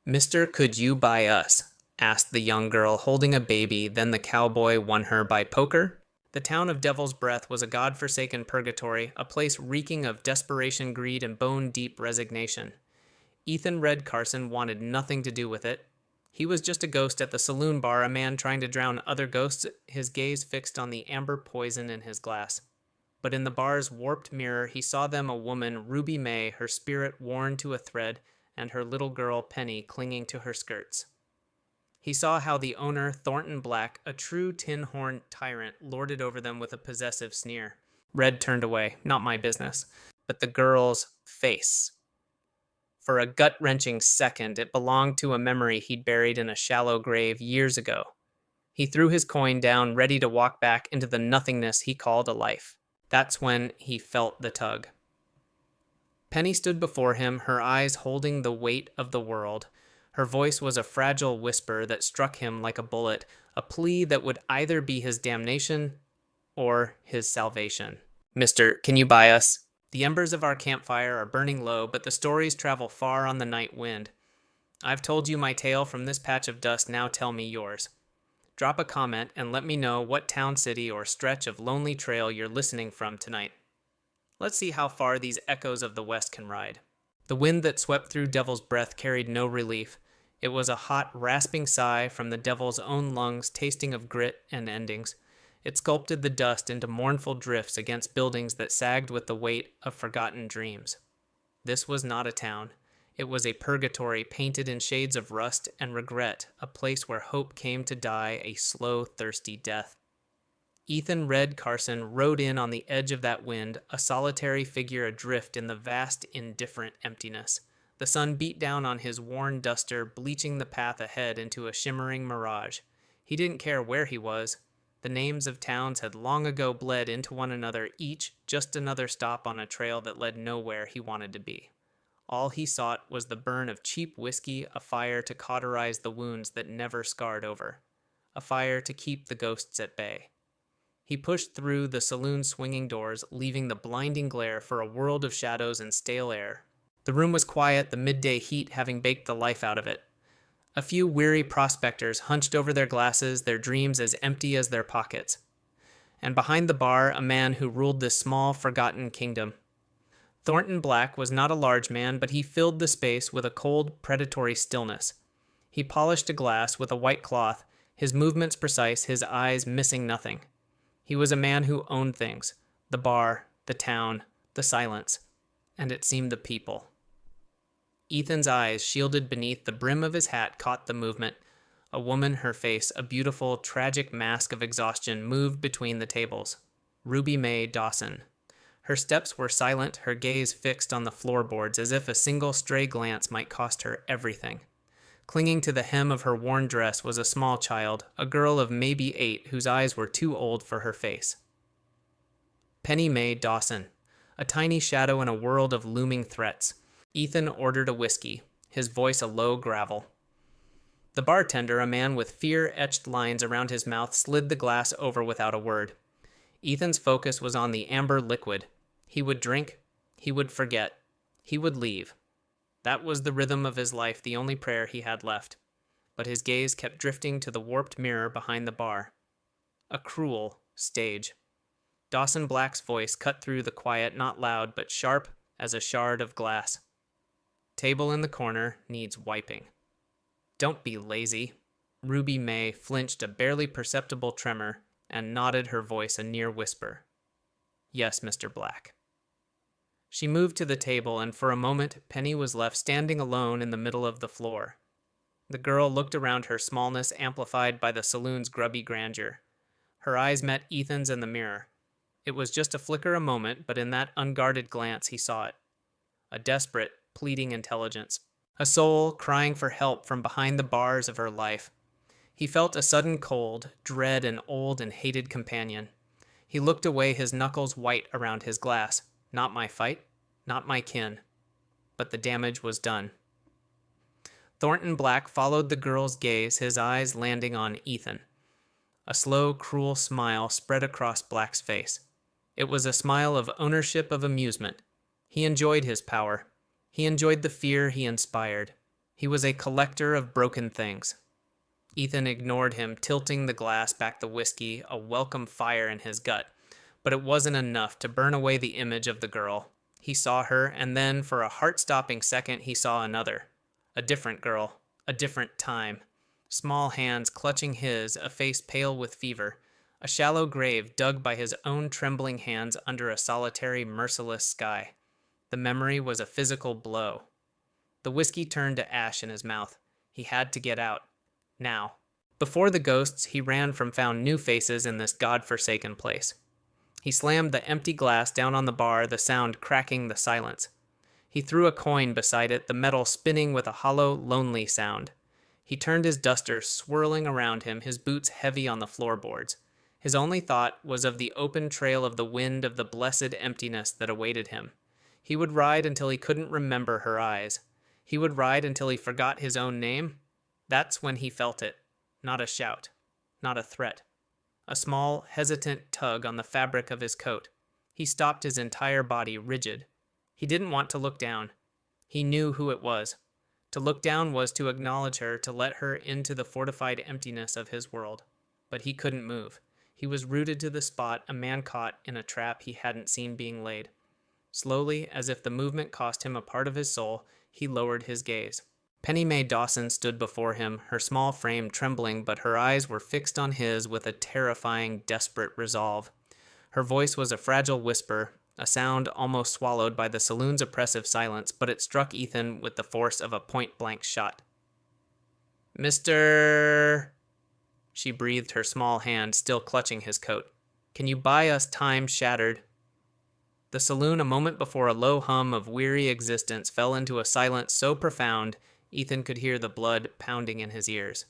"Mister, could you buy us?" asked the young girl holding a baby. Then the cowboy won her by poker. The town of Devil's Breath was a god-forsaken purgatory, a place reeking of desperation, greed, and bone-deep resignation. Ethan Red Carson wanted nothing to do with it. He was just a ghost at the saloon bar, a man trying to drown other ghosts, his gaze fixed on the amber poison in his glass. But in the bar's warped mirror, he saw them a woman, Ruby May, her spirit worn to a thread, and her little girl, Penny, clinging to her skirts. He saw how the owner, Thornton Black, a true tin-horn tyrant, lorded over them with a possessive sneer. Red turned away. Not my business. But the girl's face. For a gut-wrenching second, it belonged to a memory he'd buried in a shallow grave years ago. He threw his coin down, ready to walk back into the nothingness he called a life. That's when he felt the tug. Penny stood before him, her eyes holding the weight of the world. Her voice was a fragile whisper that struck him like a bullet, a plea that would either be his damnation or his salvation. "Mister, can you buy us? The embers of our campfire are burning low, but the stories travel far on the night wind. I've told you my tale from this patch of dust, now tell me yours. Drop a comment and let me know what town, city, or stretch of lonely trail you're listening from tonight. Let's see how far these echoes of the West can ride." The wind that swept through Devil's Breath carried no relief. It was a hot, rasping sigh from the devil's own lungs, tasting of grit and endings. It sculpted the dust into mournful drifts against buildings that sagged with the weight of forgotten dreams. This was not a town. It was a purgatory painted in shades of rust and regret, a place where hope came to die a slow, thirsty death. Ethan Red Carson rode in on the edge of that wind, a solitary figure adrift in the vast, indifferent emptiness. The sun beat down on his worn duster, bleaching the path ahead into a shimmering mirage. He didn't care where he was. The names of towns had long ago bled into one another, each just another stop on a trail that led nowhere he wanted to be. All he sought was the burn of cheap whiskey, a fire to cauterize the wounds that never scarred over, a fire to keep the ghosts at bay. He pushed through the saloon's swinging doors, leaving the blinding glare for a world of shadows and stale air. The room was quiet, the midday heat having baked the life out of it. A few weary prospectors hunched over their glasses, their dreams as empty as their pockets. And behind the bar, a man who ruled this small, forgotten kingdom. Thornton Black was not a large man, but he filled the space with a cold, predatory stillness. He polished a glass with a white cloth, his movements precise, his eyes missing nothing. He was a man who owned things, the bar, the town, the silence, and it seemed the people. Ethan's eyes, shielded beneath the brim of his hat, caught the movement. A woman, her face, a beautiful, tragic mask of exhaustion, moved between the tables. Ruby May Dawson. Her steps were silent, her gaze fixed on the floorboards, as if a single stray glance might cost her everything. Clinging to the hem of her worn dress was a small child, a girl of maybe 8, whose eyes were too old for her face. Penny May Dawson. A tiny shadow in a world of looming threats. Ethan ordered a whiskey, his voice a low gravel. The bartender, a man with fear-etched lines around his mouth, slid the glass over without a word. Ethan's focus was on the amber liquid. He would drink, he would forget, he would leave. That was the rhythm of his life, the only prayer he had left. But his gaze kept drifting to the warped mirror behind the bar. A cruel stage. Dawson Black's voice cut through the quiet, not loud, but sharp as a shard of glass. Table in the corner needs wiping. Don't be lazy. Ruby May flinched a barely perceptible tremor and nodded, her voice a near whisper. Yes, Mr. Black. She moved to the table, and for a moment Penny was left standing alone in the middle of the floor. The girl looked around, her smallness amplified by the saloon's grubby grandeur. Her eyes met Ethan's in the mirror. It was just a flicker, a moment, but in that unguarded glance he saw it. A desperate, pleading intelligence. A soul crying for help from behind the bars of her life. He felt a sudden cold, dread an old and hated companion. He looked away, his knuckles white around his glass. Not my fight, not my kin. But the damage was done. Thornton Black followed the girl's gaze, his eyes landing on Ethan. A slow, cruel smile spread across Black's face. It was a smile of ownership, of amusement. He enjoyed his power. He enjoyed the fear he inspired. He was a collector of broken things. Ethan ignored him, tilting the glass back the whiskey, a welcome fire in his gut. But it wasn't enough to burn away the image of the girl. He saw her, and then, for a heart-stopping second, he saw another. A different girl. A different time. Small hands clutching his, a face pale with fever. A shallow grave dug by his own trembling hands under a solitary, merciless sky. The memory was a physical blow. The whiskey turned to ash in his mouth. He had to get out. Now. Before the ghosts, he ran from found new faces in this god-forsaken place. He slammed the empty glass down on the bar, the sound cracking the silence. He threw a coin beside it, the metal spinning with a hollow, lonely sound. He turned his duster, swirling around him, his boots heavy on the floorboards. His only thought was of the open trail of the wind of the blessed emptiness that awaited him. He would ride until he couldn't remember her eyes. He would ride until he forgot his own name. That's when he felt it. Not a shout. Not a threat. A small, hesitant tug on the fabric of his coat. He stopped, his entire body rigid. He didn't want to look down. He knew who it was. To look down was to acknowledge her, to let her into the fortified emptiness of his world. But he couldn't move. He was rooted to the spot, a man caught in a trap he hadn't seen being laid. Slowly, as if the movement cost him a part of his soul, he lowered his gaze. Penny Mae Dawson stood before him, her small frame trembling, but her eyes were fixed on his with a terrifying, desperate resolve. Her voice was a fragile whisper, a sound almost swallowed by the saloon's oppressive silence, but it struck Ethan with the force of a point-blank shot. "Mr.?" She breathed, her small hand still clutching his coat. "Can you buy us time shattered?" The saloon, a moment before a low hum of weary existence, fell into a silence so profound Ethan could hear the blood pounding in his ears.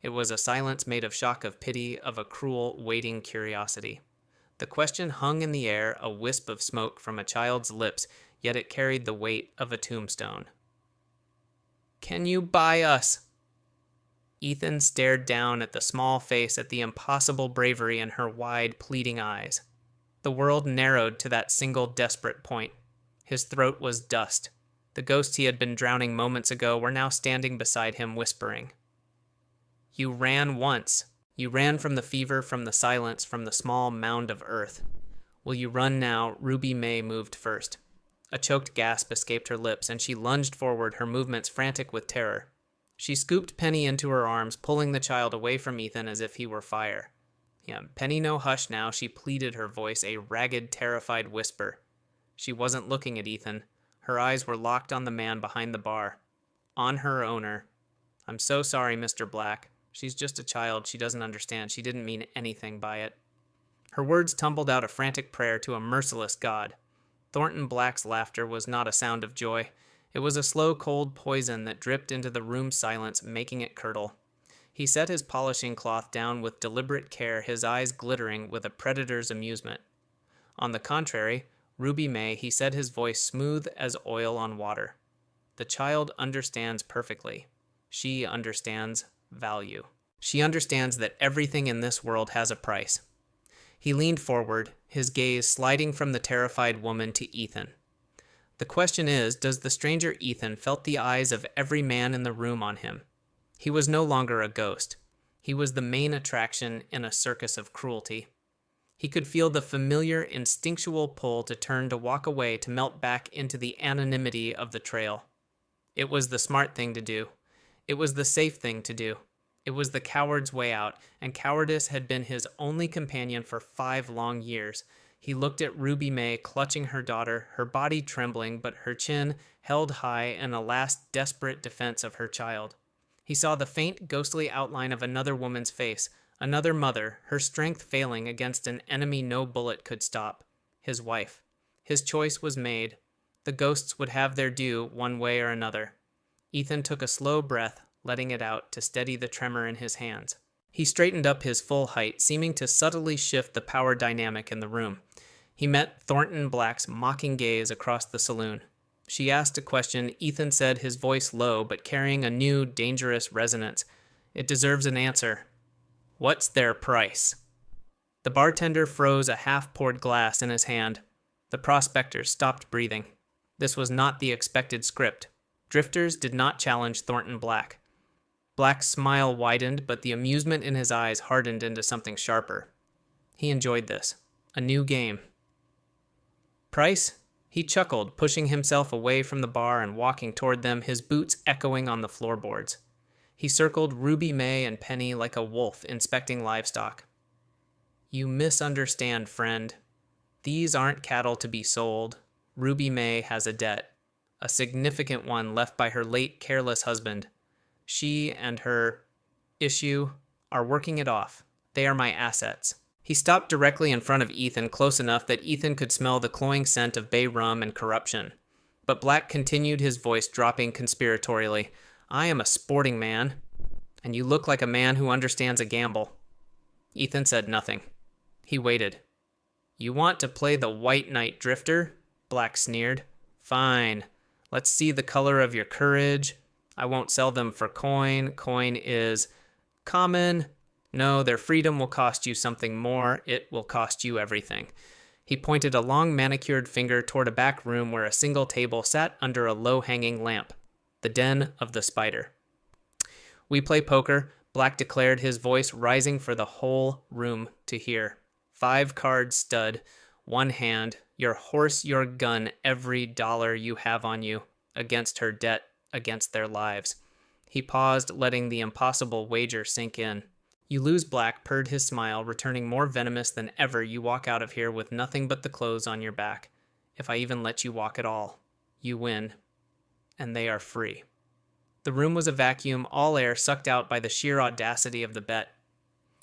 It was a silence made of shock, of pity, of a cruel, waiting curiosity. The question hung in the air, a wisp of smoke from a child's lips, yet it carried the weight of a tombstone. "Can you buy us?" Ethan stared down at the small face, at the impossible bravery in her wide, pleading eyes. The world narrowed to that single desperate point. His throat was dust. The ghosts he had been drowning moments ago were now standing beside him, whispering. "You ran once. You ran from the fever, from the silence, from the small mound of earth. Will you run now?" Ruby Mae moved first. A choked gasp escaped her lips, and she lunged forward, her movements frantic with terror. She scooped Penny into her arms, pulling the child away from Ethan as if he were fire. Penny, no hush now, she pleaded, her voice a ragged, terrified whisper. She wasn't looking at Ethan. Her eyes were locked on the man behind the bar. On her owner. "I'm so sorry, Mr. Black. She's just a child. She doesn't understand. She didn't mean anything by it." Her words tumbled out a frantic prayer to a merciless God. Thornton Black's laughter was not a sound of joy. It was a slow, cold poison that dripped into the room's silence, making it curdle. He set his polishing cloth down with deliberate care, his eyes glittering with a predator's amusement. On the contrary, Ruby Mae, he said, his voice smooth as oil on water. "The child understands perfectly. She understands value. She understands that everything in this world has a price." He leaned forward, his gaze sliding from the terrified woman to Ethan. The question is, does the stranger Ethan felt the eyes of every man in the room on him? He was no longer a ghost. He was the main attraction in a circus of cruelty. He could feel the familiar, instinctual pull to turn, to walk away, to melt back into the anonymity of the trail. It was the smart thing to do. It was the safe thing to do. It was the coward's way out, and cowardice had been his only companion for 5 long years. He looked at Ruby Mae clutching her daughter, her body trembling, but her chin held high in a last desperate defense of her child. He saw the faint, ghostly outline of another woman's face, another mother, her strength failing against an enemy no bullet could stop. His wife. His choice was made. The ghosts would have their due one way or another. Ethan took a slow breath, letting it out to steady the tremor in his hands. He straightened up his full height, seeming to subtly shift the power dynamic in the room. He met Thornton Black's mocking gaze across the saloon. She asked a question. Ethan said, his voice low, but carrying a new, dangerous resonance. "It deserves an answer. What's their price?" The bartender froze a half-poured glass in his hand. The prospector stopped breathing. This was not the expected script. Drifters did not challenge Thornton Black. Black's smile widened, but the amusement in his eyes hardened into something sharper. He enjoyed this. A new game. Price? He chuckled, pushing himself away from the bar and walking toward them, his boots echoing on the floorboards. He circled Ruby May and Penny like a wolf inspecting livestock. You misunderstand, friend. These aren't cattle to be sold. Ruby May has a debt, a significant one left by her late careless husband. She and her issue are working it off. They are my assets. He stopped directly in front of Ethan, close enough that Ethan could smell the cloying scent of bay rum and corruption. But Black continued, his voice dropping conspiratorially. I am a sporting man, and you look like a man who understands a gamble. Ethan said nothing. He waited. You want to play the White Knight Drifter? Black sneered. Fine. Let's see the color of your courage. I won't sell them for coin. Coin is common. No, their freedom will cost you something more. It will cost you everything. He pointed a long manicured finger toward a back room where a single table sat under a low-hanging lamp. The den of the spider. We play poker, Black declared, his voice rising for the whole room to hear. 5-card stud, one hand, your horse, your gun, every dollar you have on you, against her debt, against their lives. He paused, letting the impossible wager sink in. You lose, Black purred, his smile returning more venomous than ever. You walk out of here with nothing but the clothes on your back. If I even let you walk at all. You win. And they are free. The room was a vacuum, all air sucked out by the sheer audacity of the bet.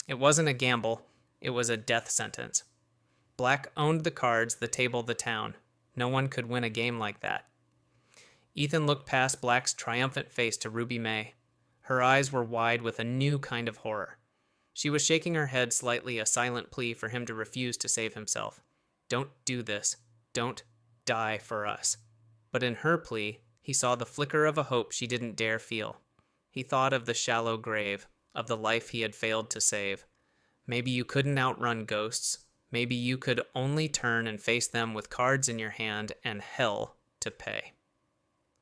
It wasn't a gamble. It was a death sentence. Black owned the cards, the table, the town. No one could win a game like that. Ethan looked past Black's triumphant face to Ruby May. Her eyes were wide with a new kind of horror. She was shaking her head slightly, a silent plea for him to refuse to save himself. Don't do this. Don't die for us. But in her plea, he saw the flicker of a hope she didn't dare feel. He thought of the shallow grave, of the life he had failed to save. Maybe you couldn't outrun ghosts. Maybe you could only turn and face them with cards in your hand and hell to pay.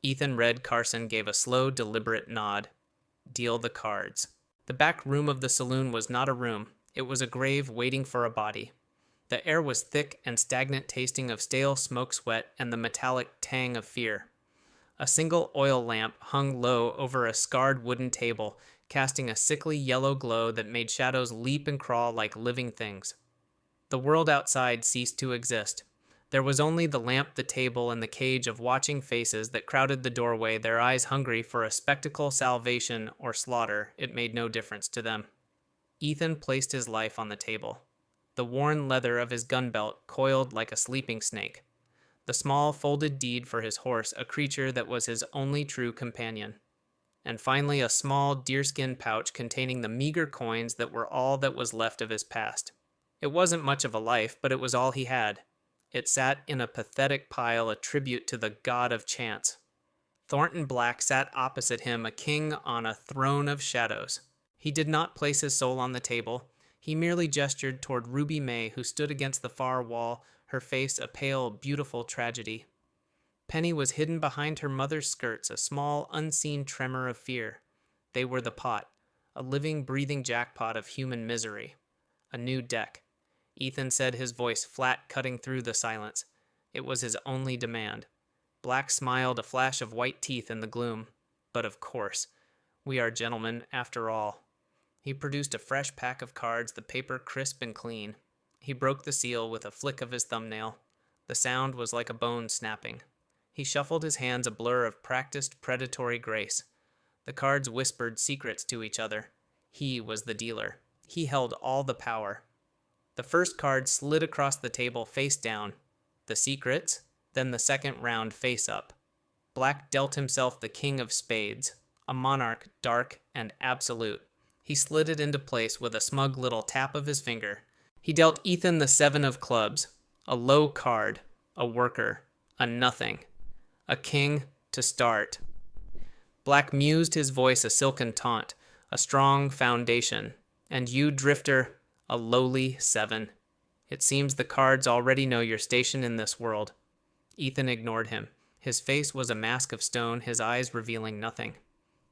Ethan read Carson gave a slow, deliberate nod. Deal the cards. The back room of the saloon was not a room. It was a grave waiting for a body. The air was thick and stagnant, tasting of stale smoke sweat and the metallic tang of fear. A single oil lamp hung low over a scarred wooden table, casting a sickly yellow glow that made shadows leap and crawl like living things. The world outside ceased to exist. There was only the lamp, the table, and the cage of watching faces that crowded the doorway, their eyes hungry for a spectacle, salvation, or slaughter. It made no difference to them. Ethan placed his life on the table. The worn leather of his gun belt coiled like a sleeping snake. The small folded deed for his horse, a creature that was his only true companion. And finally a small deerskin pouch containing the meager coins that were all that was left of his past. It wasn't much of a life, but it was all he had. It sat in a pathetic pile, a tribute to the god of chance. Thornton Black sat opposite him, a king on a throne of shadows. He did not place his soul on the table. He merely gestured toward Ruby May, who stood against the far wall, her face a pale, beautiful tragedy. Penny was hidden behind her mother's skirts, a small, unseen tremor of fear. They were the pot, a living, breathing jackpot of human misery. A new deck. Ethan said, his voice flat, cutting through the silence. It was his only demand. Black smiled, a flash of white teeth in the gloom. But of course, we are gentlemen, after all. He produced a fresh pack of cards, the paper crisp and clean. He broke the seal with a flick of his thumbnail. The sound was like a bone snapping. He shuffled his hands, a blur of practiced predatory grace. The cards whispered secrets to each other. He was the dealer. He held all the power. The first card slid across the table face down. The secrets, then the second round face up. Black dealt himself the king of spades, a monarch dark and absolute. He slid it into place with a smug little tap of his finger. He dealt Ethan the 7 of clubs, a low card, a worker, a nothing, a king to start. Black mused, his voice a silken taunt, a strong foundation. And you, drifter, a lowly 7. It seems the cards already know your station in this world. Ethan ignored him. His face was a mask of stone, his eyes revealing nothing.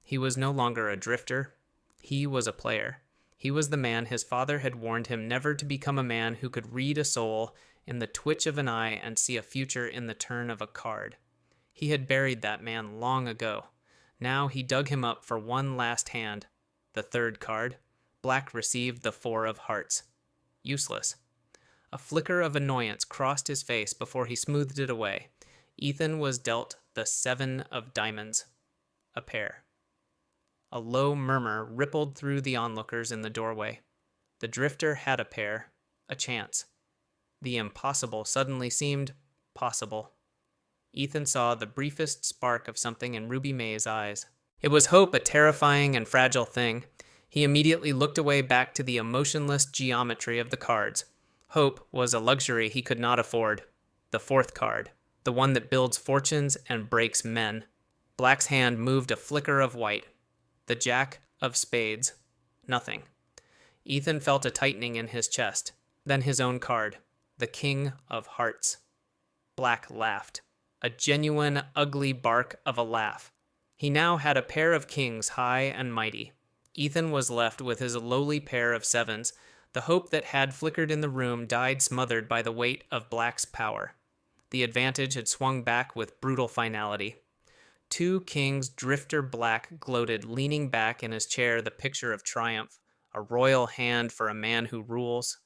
He was no longer a drifter. He was a player. He was the man his father had warned him never to become, a man who could read a soul in the twitch of an eye and see a future in the turn of a card. He had buried that man long ago. Now he dug him up for one last hand. The third card. Black received the 4 of hearts. Useless. A flicker of annoyance crossed his face before he smoothed it away. Ethan was dealt the 7 of diamonds. A pair. A low murmur rippled through the onlookers in the doorway. The drifter had a pair, a chance. The impossible suddenly seemed possible. Ethan saw the briefest spark of something in Ruby May's eyes. It was hope, a terrifying and fragile thing. He immediately looked away back to the emotionless geometry of the cards. Hope was a luxury he could not afford. The 4th card, the one that builds fortunes and breaks men. Black's hand moved a flicker of white. The Jack of spades. Nothing. Ethan felt a tightening in his chest. Then his own card, the King of hearts. Black laughed. A genuine, ugly bark of a laugh. He now had a pair of kings high and mighty. Ethan was left with his lowly pair of 7s. The hope that had flickered in the room died smothered by the weight of Black's power. The advantage had swung back with brutal finality. 2 kings, drifter Black gloated, leaning back in his chair, the picture of triumph, a royal hand for a man who rules,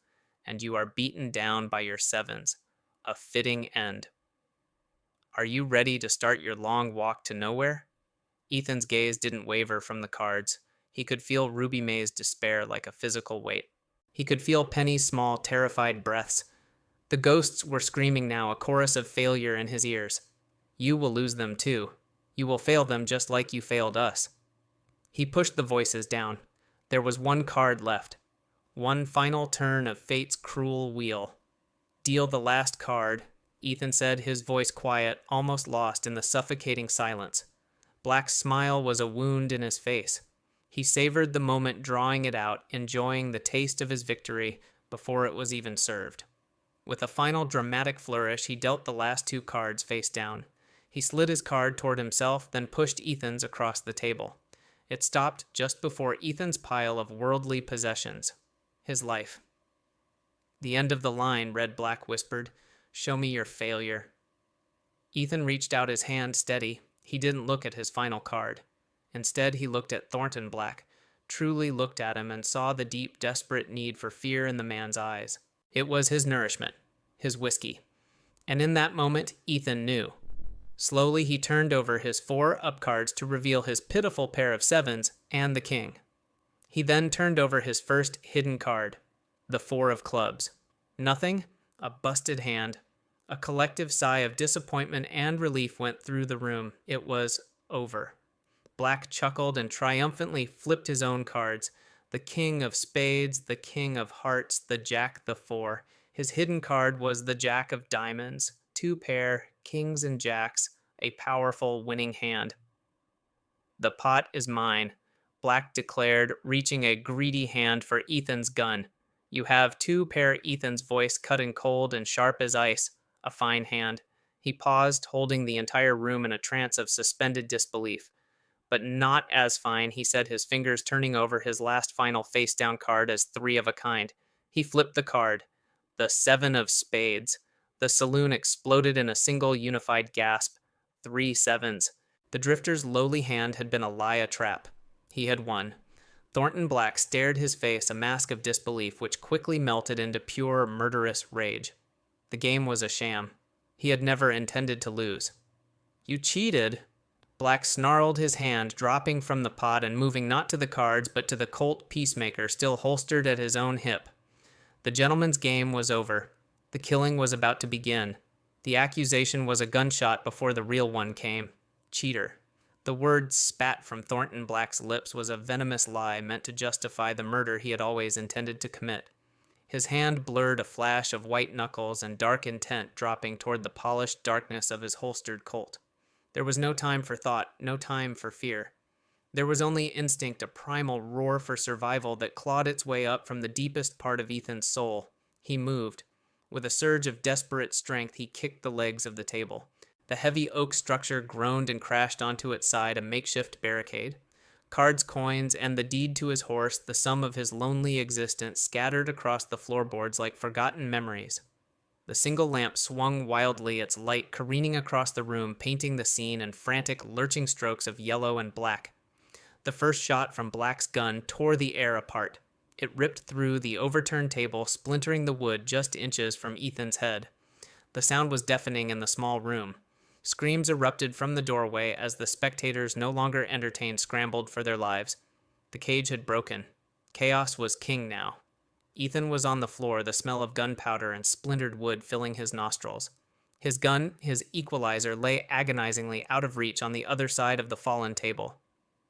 and you are beaten down by your 7s. A fitting end. Are you ready to start your long walk to nowhere? Ethan's gaze didn't waver from the cards. He could feel Ruby May's despair like a physical weight. He could feel Penny's small, terrified breaths. The ghosts were screaming now, a chorus of failure in his ears. You will lose them too. You will fail them just like you failed us. He pushed the voices down. There was one card left. One final turn of fate's cruel wheel. Deal the last card, Ethan said, his voice quiet, almost lost in the suffocating silence. Black's smile was a wound in his face. He savored the moment, drawing it out, enjoying the taste of his victory before it was even served. With a final dramatic flourish, he dealt the last 2 cards face down. He slid his card toward himself, then pushed Ethan's across the table. It stopped just before Ethan's pile of worldly possessions. His life. The end of the line, Red Black whispered. Show me your failure. Ethan reached out his hand steady. He didn't look at his final card. Instead, he looked at Thornton Black, truly looked at him and saw the deep, desperate need for fear in the man's eyes. It was his nourishment, his whiskey. And in that moment, Ethan knew. Slowly, he turned over his 4 up cards to reveal his pitiful pair of 7s and the king. He then turned over his first hidden card, the 4 of clubs. Nothing, a busted hand. A collective sigh of disappointment and relief went through the room. It was over. Black chuckled and triumphantly flipped his own cards. The king of spades, the king of hearts, the jack, the 4. His hidden card was the jack of diamonds. 2 pair, kings and jacks, a powerful winning hand. The pot is mine, Black declared, reaching a greedy hand for Ethan's gun. You have 2 pair, Ethan's voice cut in cold and sharp as ice. A fine hand. He paused, holding the entire room in a trance of suspended disbelief. But not as fine, he said, his fingers turning over his last final face-down card as 3 of a kind. He flipped the card. The 7 of spades. The saloon exploded in a single unified gasp. 3 7s. The drifter's lowly hand had been a lie, a trap. He had won. Thornton Black stared his face, a mask of disbelief which quickly melted into pure, murderous rage. The game was a sham. He had never intended to lose. You cheated. Black snarled his hand, dropping from the pot and moving not to the cards but to the Colt Peacemaker still holstered at his own hip. The gentleman's game was over. The killing was about to begin. The accusation was a gunshot before the real one came. Cheater. The word spat from Thornton Black's lips was a venomous lie meant to justify the murder he had always intended to commit. His hand blurred a flash of white knuckles and dark intent dropping toward the polished darkness of his holstered Colt. There was no time for thought, no time for fear. There was only instinct, a primal roar for survival that clawed its way up from the deepest part of Ethan's soul. He moved. With a surge of desperate strength, he kicked the legs of the table. The heavy oak structure groaned and crashed onto its side, a makeshift barricade. Cards, coins, and the deed to his horse, the sum of his lonely existence, scattered across the floorboards like forgotten memories. The single lamp swung wildly, its light careening across the room, painting the scene in frantic, lurching strokes of yellow and black. The first shot from Black's gun tore the air apart. It ripped through the overturned table, splintering the wood just inches from Ethan's head. The sound was deafening in the small room. Screams erupted from the doorway as the spectators, no longer entertained, scrambled for their lives. The cage had broken. Chaos was king now. Ethan was on the floor, the smell of gunpowder and splintered wood filling his nostrils. His gun, his equalizer, lay agonizingly out of reach on the other side of the fallen table.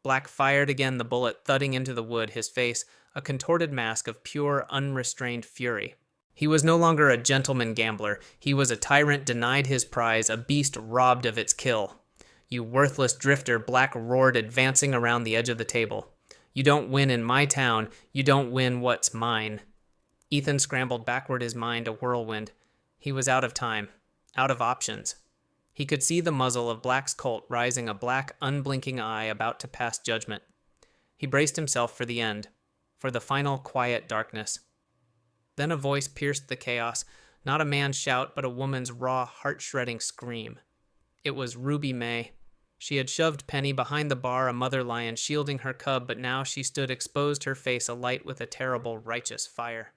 Black fired again, the bullet thudding into the wood, his face a contorted mask of pure, unrestrained fury. He was no longer a gentleman gambler. He was a tyrant denied his prize, a beast robbed of its kill. "You worthless drifter," Black roared, advancing around the edge of the table. "You don't win in my town. You don't win what's mine." Ethan scrambled backward, his mind a whirlwind. He was out of time, out of options. He could see the muzzle of Black's Colt rising, a black, unblinking eye about to pass judgment. He braced himself for the end, for the final quiet darkness. Then a voice pierced the chaos, not a man's shout, but a woman's raw, heart-shredding scream. It was Ruby May. She had shoved Penny behind the bar, a mother lion shielding her cub, but now she stood exposed, her face alight with a terrible, righteous fire.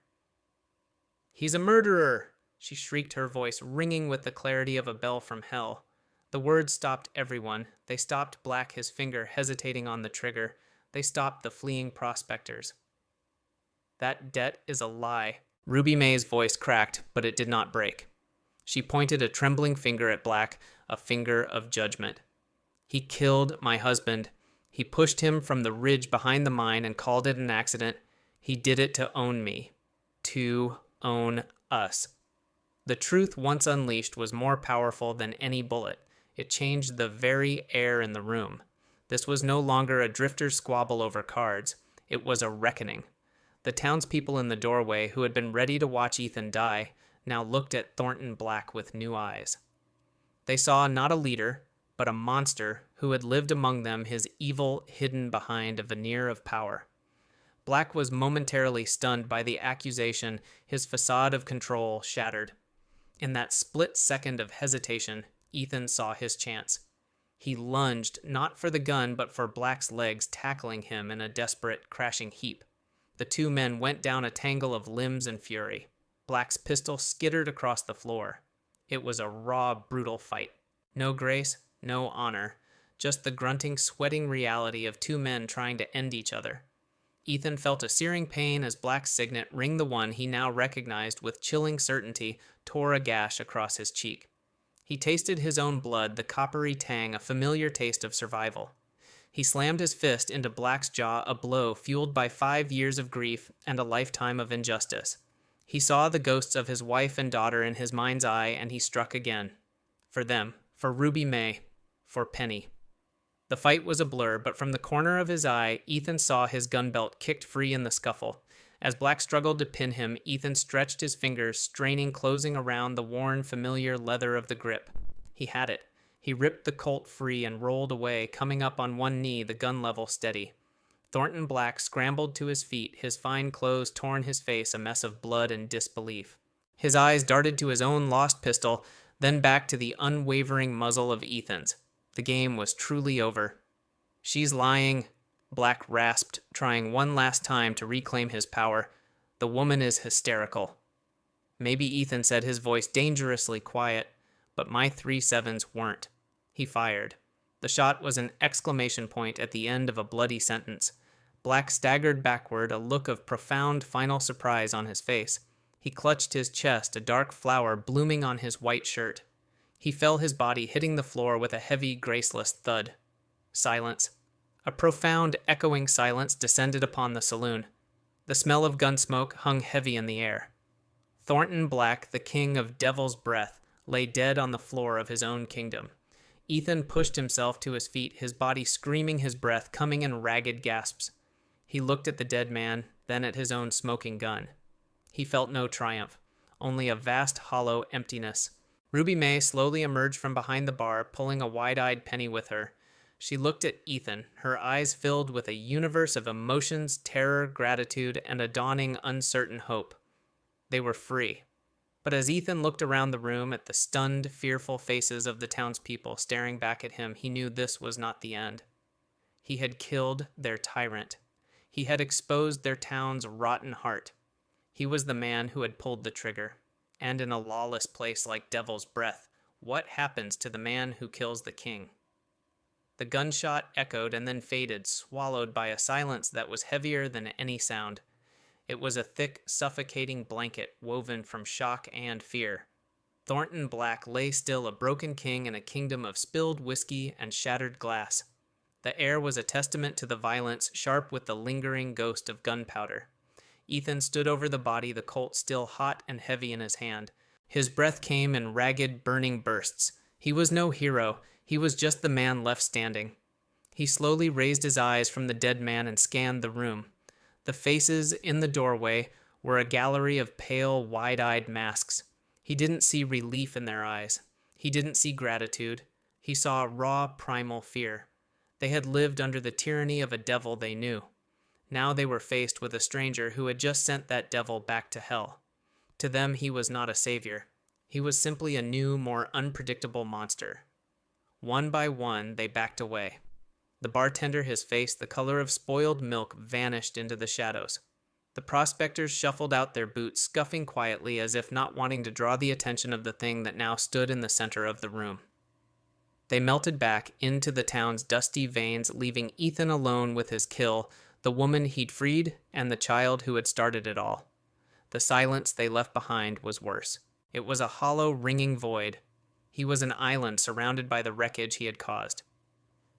"He's a murderer!" she shrieked, her voice ringing with the clarity of a bell from hell. The words stopped everyone. They stopped Black, his finger hesitating on the trigger. They stopped the fleeing prospectors. "That debt is a lie." Ruby May's voice cracked, but it did not break. She pointed a trembling finger at Black, a finger of judgment. "He killed my husband. He pushed him from the ridge behind the mine and called it an accident. He did it to own me. To own us." The truth, once unleashed, was more powerful than any bullet. It changed the very air in the room. This was no longer a drifter's squabble over cards. It was a reckoning. The townspeople in the doorway, who had been ready to watch Ethan die, now looked at Thornton Black with new eyes. They saw not a leader, but a monster who had lived among them, his evil hidden behind a veneer of power. Black was momentarily stunned by the accusation, his facade of control shattered. In that split second of hesitation, Ethan saw his chance. He lunged, not for the gun, but for Black's legs, tackling him in a desperate, crashing heap. The two men went down a tangle of limbs and fury. Black's pistol skittered across the floor. It was a raw, brutal fight. No grace, no honor, just the grunting, sweating reality of two men trying to end each other. Ethan felt a searing pain as Black's signet, ring the one he now recognized with chilling certainty, tore a gash across his cheek. He tasted his own blood, the coppery tang, a familiar taste of survival. He slammed his fist into Black's jaw, a blow fueled by 5 years of grief and a lifetime of injustice. He saw the ghosts of his wife and daughter in his mind's eye, and he struck again. For them, for Ruby May, for Penny. The fight was a blur, but from the corner of his eye, Ethan saw his gun belt kicked free in the scuffle. As Black struggled to pin him, Ethan stretched his fingers, straining, closing around the worn, familiar leather of the grip. He had it. He ripped the Colt free and rolled away, coming up on one knee, the gun level steady. Thornton Black scrambled to his feet, his fine clothes torn, his face a mess of blood and disbelief. His eyes darted to his own lost pistol, then back to the unwavering muzzle of Ethan's. The game was truly over. "She's lying," Black rasped, trying one last time to reclaim his power. "The woman is hysterical." Maybe Ethan said, his voice dangerously quiet, but my 3-7s weren't. He fired. The shot was an exclamation point at the end of a bloody sentence. Black staggered backward, a look of profound final surprise on his face. He clutched his chest, a dark flower blooming on his white shirt. He fell, his body hitting the floor with a heavy, graceless thud. Silence. A profound, echoing silence descended upon the saloon. The smell of gun smoke hung heavy in the air. Thornton Black, the king of Devil's Breath, lay dead on the floor of his own kingdom. Ethan pushed himself to his feet, his body screaming, his breath coming in ragged gasps. He looked at the dead man, then at his own smoking gun. He felt no triumph, only a vast, hollow emptiness. Ruby May slowly emerged from behind the bar, pulling a wide-eyed Penny with her. She looked at Ethan, her eyes filled with a universe of emotions, terror, gratitude, and a dawning, uncertain hope. They were free. But as Ethan looked around the room at the stunned, fearful faces of the townspeople staring back at him, he knew this was not the end. He had killed their tyrant. He had exposed their town's rotten heart. He was the man who had pulled the trigger. And in a lawless place like Devil's Breath, what happens to the man who kills the king? The gunshot echoed and then faded, swallowed by a silence that was heavier than any sound. It was a thick, suffocating blanket woven from shock and fear. Thornton Black lay still, a broken king in a kingdom of spilled whiskey and shattered glass. The air was a testament to the violence, sharp with the lingering ghost of gunpowder. Ethan stood over the body, the Colt still hot and heavy in his hand. His breath came in ragged, burning bursts. He was no hero. He was just the man left standing. He slowly raised his eyes from the dead man and scanned the room. The faces in the doorway were a gallery of pale, wide-eyed masks. He didn't see relief in their eyes. He didn't see gratitude. He saw raw, primal fear. They had lived under the tyranny of a devil they knew. Now they were faced with a stranger who had just sent that devil back to hell. To them, he was not a savior. He was simply a new, more unpredictable monster. One by one, they backed away. The bartender, his face the color of spoiled milk, vanished into the shadows. The prospectors shuffled out their boots, scuffing quietly as if not wanting to draw the attention of the thing that now stood in the center of the room. They melted back into the town's dusty veins, leaving Ethan alone with his kill, the woman he'd freed, and the child who had started it all. The silence they left behind was worse. It was a hollow, ringing void. He was an island surrounded by the wreckage he had caused.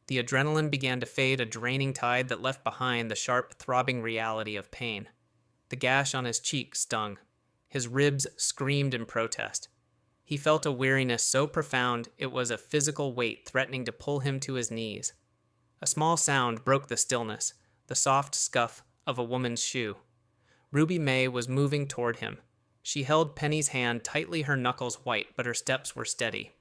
The adrenaline began to fade, a draining tide that left behind the sharp, throbbing reality of pain. The gash on his cheek stung. His ribs screamed in protest. He felt a weariness so profound it was a physical weight threatening to pull him to his knees. A small sound broke the stillness, the soft scuff of a woman's shoe. Ruby May was moving toward him. She held Penny's hand tightly, her knuckles white, but her steps were steady.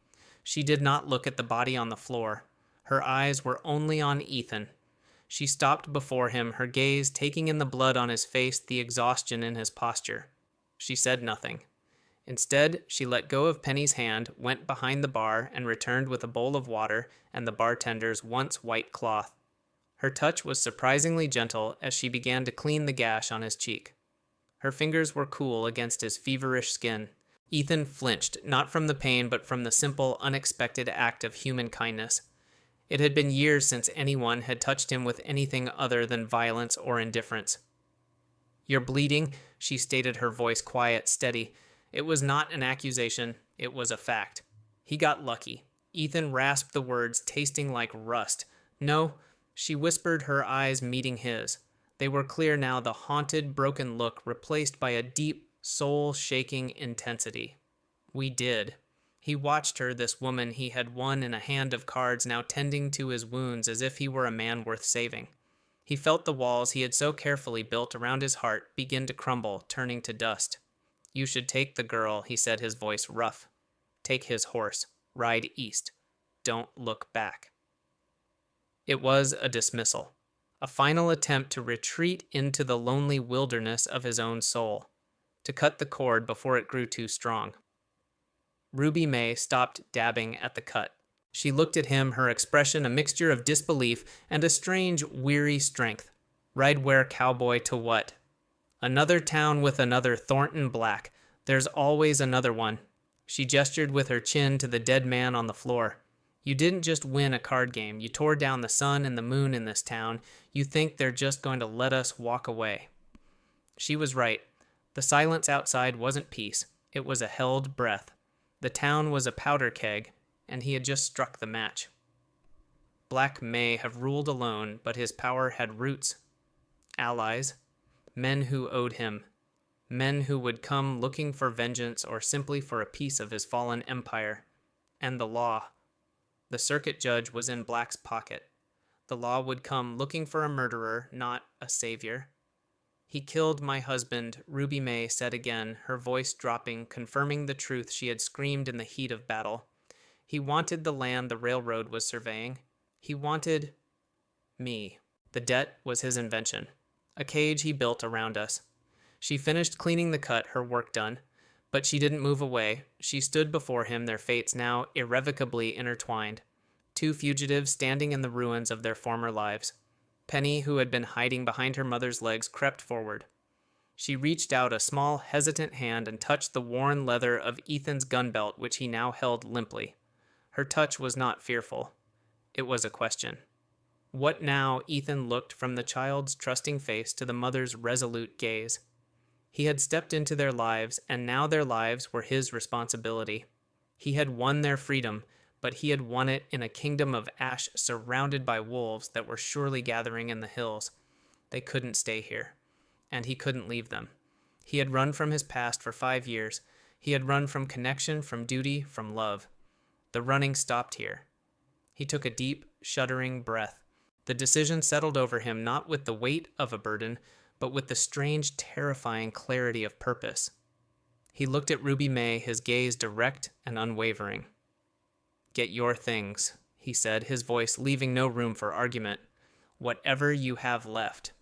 She did not look at the body on the floor. Her eyes were only on Ethan. She stopped before him, her gaze taking in the blood on his face, the exhaustion in his posture. She said nothing. Instead, she let go of Penny's hand, went behind the bar, and returned with a bowl of water and the bartender's once white cloth. Her touch was surprisingly gentle as she began to clean the gash on his cheek. Her fingers were cool against his feverish skin. Ethan flinched, not from the pain, but from the simple, unexpected act of human kindness. It had been years since anyone had touched him with anything other than violence or indifference. "You're bleeding," she stated, her voice quiet, steady. It was not an accusation, it was a fact. He got lucky. Ethan rasped the words, tasting like rust. "No," she whispered, her eyes meeting his. They were clear now, the haunted, broken look replaced by a deep, soul-shaking intensity. "We did." He watched her, this woman he had won in a hand of cards, now tending to his wounds as if he were a man worth saving. He felt the walls he had so carefully built around his heart begin to crumble, turning to dust. "You should take the girl," he said, his voice rough. "Take his horse. Ride east. Don't look back." It was a dismissal. A final attempt to retreat into the lonely wilderness of his own soul. To cut the cord before it grew too strong. Ruby May stopped dabbing at the cut. She looked at him, her expression a mixture of disbelief and a strange, weary strength. "Ride where, cowboy, to what?" "Another town with another Thornton Black. There's always another one." She gestured with her chin to the dead man on the floor. "You didn't just win a card game. You tore down the sun and the moon in this town. You think they're just going to let us walk away." She was right. The silence outside wasn't peace. It was a held breath. The town was a powder keg, and he had just struck the match. Black may have ruled alone, but his power had roots. Allies. Men who owed him. Men who would come looking for vengeance or simply for a piece of his fallen empire. And the law. The circuit judge was in Black's pocket. The law would come looking for a murderer, not a savior. He killed my husband, Ruby May said again, her voice dropping, confirming the truth she had screamed in the heat of battle. He wanted the land the railroad was surveying. He wanted me. The debt was his invention, a cage he built around us. She finished cleaning the cut, her work done, but she didn't move away. She stood before him, their fates now irrevocably intertwined, two fugitives standing in the ruins of their former lives. Penny, who had been hiding behind her mother's legs, crept forward. She reached out a small, hesitant hand and touched the worn leather of Ethan's gun belt, which he now held limply. Her touch was not fearful. It was a question. What now? Ethan looked from the child's trusting face to the mother's resolute gaze. He had stepped into their lives, and now their lives were his responsibility. He had won their freedom, but he had won it in a kingdom of ash surrounded by wolves that were surely gathering in the hills. They couldn't stay here, and he couldn't leave them. He had run from his past for 5 years. He had run from connection, from duty, from love. The running stopped here. He took a deep, shuddering breath. The decision settled over him not with the weight of a burden, but with the strange, terrifying clarity of purpose. He looked at Ruby May, his gaze direct and unwavering. "Get your things," he said, his voice leaving no room for argument. "Whatever you have left.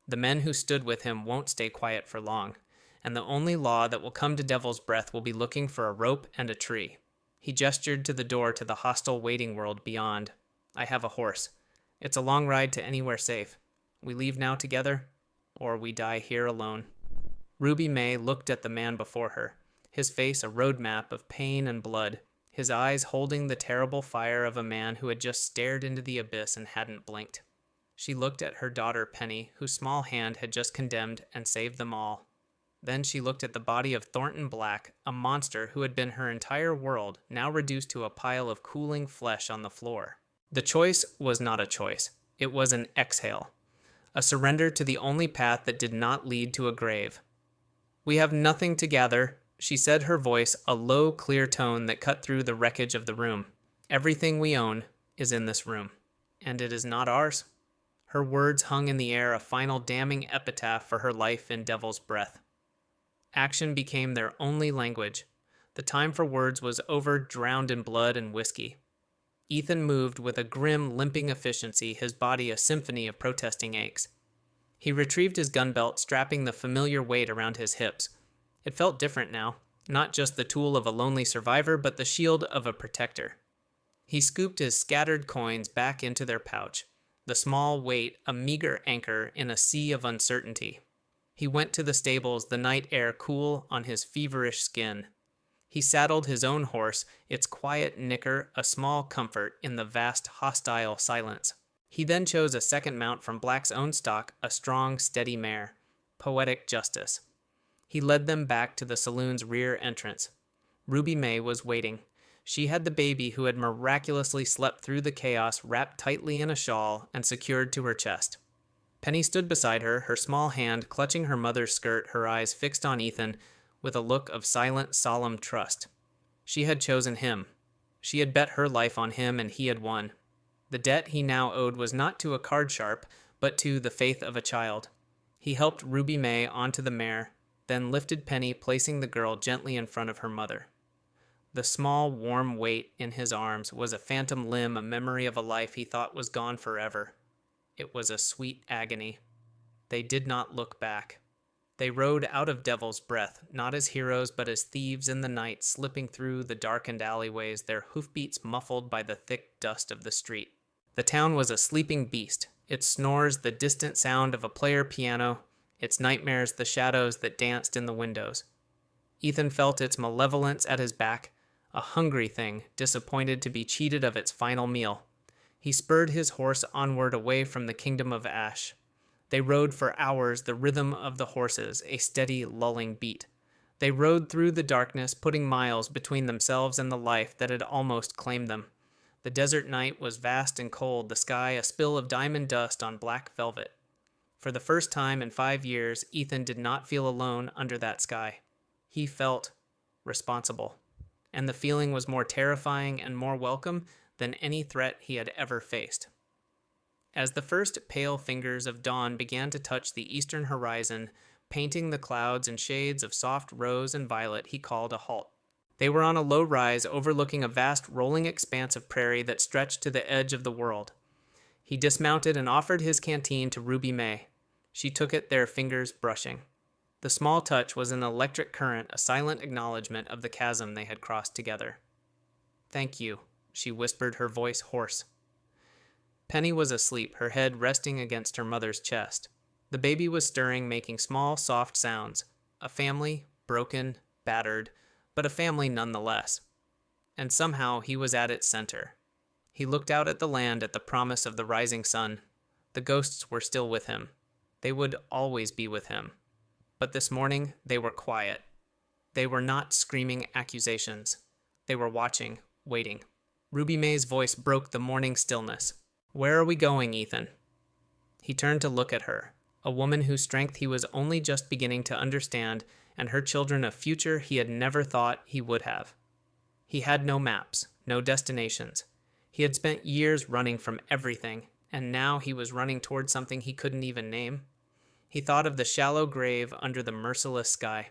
The men who stood with him won't stay quiet for long, and the only law that will come to Devil's Breath will be looking for a rope and a tree." He gestured to the door to the hostile waiting world beyond. "I have a horse. It's a long ride to anywhere safe. We leave now together, or we die here alone." Ruby May looked at the man before her, his face a road map of pain and blood, his eyes holding the terrible fire of a man who had just stared into the abyss and hadn't blinked. She looked at her daughter Penny, whose small hand had just condemned and saved them all. Then she looked at the body of Thornton Black, a monster who had been her entire world, now reduced to a pile of cooling flesh on the floor. The choice was not a choice. It was an exhale, a surrender to the only path that did not lead to a grave. "We have nothing to gather," she said, her voice a low, clear tone that cut through the wreckage of the room. "Everything we own is in this room, and it is not ours." Her words hung in the air, a final damning epitaph for her life in Devil's Breath. Action became their only language. The time for words was over, drowned in blood and whiskey. Ethan moved with a grim, limping efficiency, his body a symphony of protesting aches. He retrieved his gun belt, strapping the familiar weight around his hips. It felt different now, not just the tool of a lonely survivor, but the shield of a protector. He scooped his scattered coins back into their pouch, the small weight a meager anchor in a sea of uncertainty. He went to the stables, the night air cool on his feverish skin. He saddled his own horse, its quiet nicker a small comfort in the vast hostile silence. He then chose a second mount from Black's own stock, a strong, steady mare. Poetic justice. He led them back to the saloon's rear entrance. Ruby May was waiting. She had the baby who had miraculously slept through the chaos, wrapped tightly in a shawl and secured to her chest. Penny stood beside her, her small hand clutching her mother's skirt, her eyes fixed on Ethan with a look of silent, solemn trust. She had chosen him. She had bet her life on him, and he had won. The debt he now owed was not to a card sharp, but to the faith of a child. He helped Ruby May onto the mare, then lifted Penny, placing the girl gently in front of her mother. The small, warm weight in his arms was a phantom limb, a memory of a life he thought was gone forever. It was a sweet agony. They did not look back. They rode out of Devil's Breath, not as heroes, but as thieves in the night, slipping through the darkened alleyways, their hoofbeats muffled by the thick dust of the street. The town was a sleeping beast, its snores the distant sound of a player piano, its nightmares the shadows that danced in the windows. Ethan felt its malevolence at his back, a hungry thing, disappointed to be cheated of its final meal. He spurred his horse onward away from the kingdom of ash. They rode for hours, the rhythm of the horses, a steady, lulling beat. They rode through the darkness, putting miles between themselves and the life that had almost claimed them. The desert night was vast and cold, the sky a spill of diamond dust on black velvet. For the first time in 5 years, Ethan did not feel alone under that sky. He felt responsible, and the feeling was more terrifying and more welcome than any threat he had ever faced. As the first pale fingers of dawn began to touch the eastern horizon, painting the clouds in shades of soft rose and violet, he called a halt. They were on a low rise overlooking a vast rolling expanse of prairie that stretched to the edge of the world. He dismounted and offered his canteen to Ruby May. She took it, their fingers brushing. The small touch was an electric current, a silent acknowledgement of the chasm they had crossed together. "Thank you," she whispered, her voice hoarse. Penny was asleep, her head resting against her mother's chest. The baby was stirring, making small, soft sounds. A family, broken, battered, but a family nonetheless. And somehow he was at its center. He looked out at the land at the promise of the rising sun. The ghosts were still with him. They would always be with him. But this morning, they were quiet. They were not screaming accusations. They were watching, waiting. Ruby May's voice broke the morning stillness. "Where are we going, Ethan?" He turned to look at her, a woman whose strength he was only just beginning to understand, and her children a future he had never thought he would have. He had no maps, no destinations. He had spent years running from everything, and now he was running toward something he couldn't even name. He thought of the shallow grave under the merciless sky.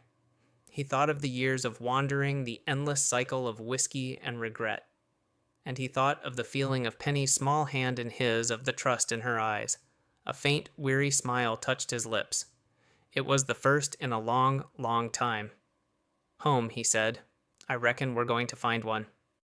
He thought of the years of wandering, the endless cycle of whiskey and regret. And he thought of the feeling of Penny's small hand in his, of the trust in her eyes. A faint, weary smile touched his lips. It was the first in a long, long time. "Home," he said. "I reckon we're going to find one."